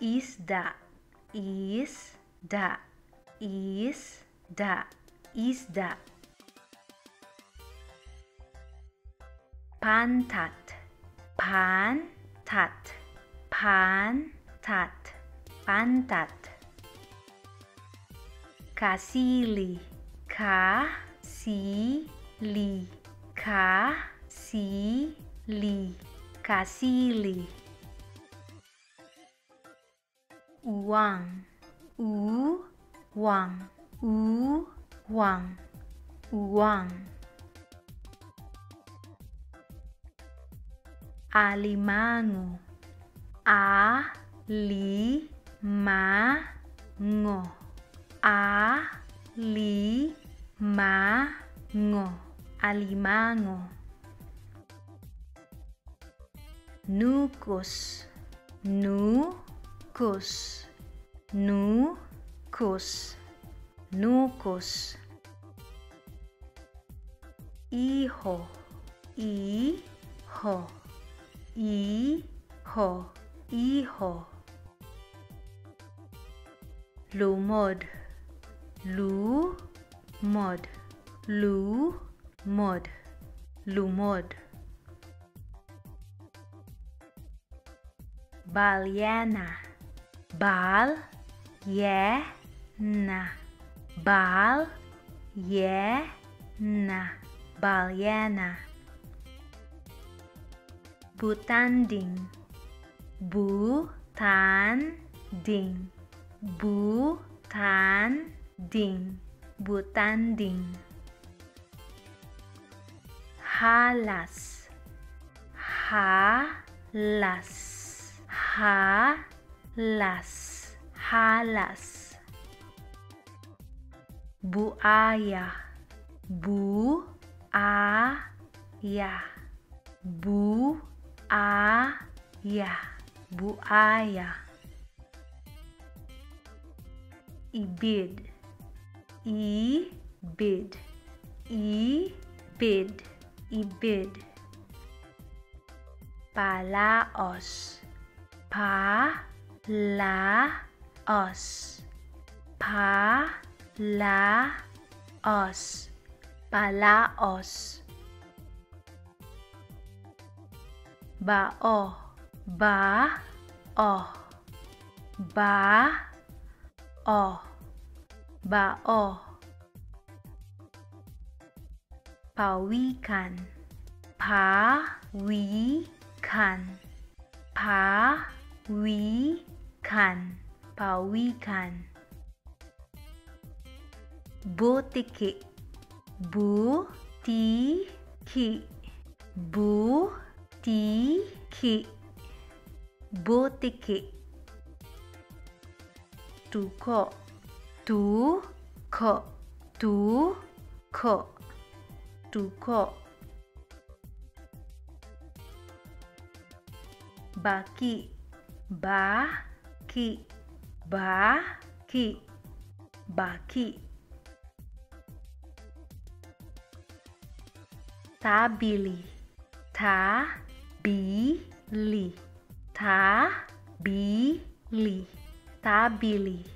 Isda, Isda, Isda, Isda. Pantat, Pantat, Pantat, Pantat. Kasili, Kasili, Kasili, Kasili. Uwang, Uwang, Uwang, Uwang. Alimango, Alimango, Alimango, Alimango. Nukus, Nukus, Nukus, Nukus. Iho, Iho, Iho, Iho. Lumod, Lumod, Lumod, Lumod. Balyena, Balyena, Balyena, Balyena. Butanding, Butanding, Butanding, Butanding. Halas, Halas, Halas, Halas. Buaya, Buaya, Buaya, Buaya. Ibid, Ibid, Ibid, Ibid. Palaos, Palaos, Palaos, Palaos. Bao, Bao, Bao, Bao. Pawikan, Pawikan, Pawikan, Pawikan. Butiki, Butiki, Butiki, Butiki. Tuko, Tuko, Tuko, Tuko. Baki, Baki, Baki, Baki. Tabili, Tabili, Tabili, Tabili.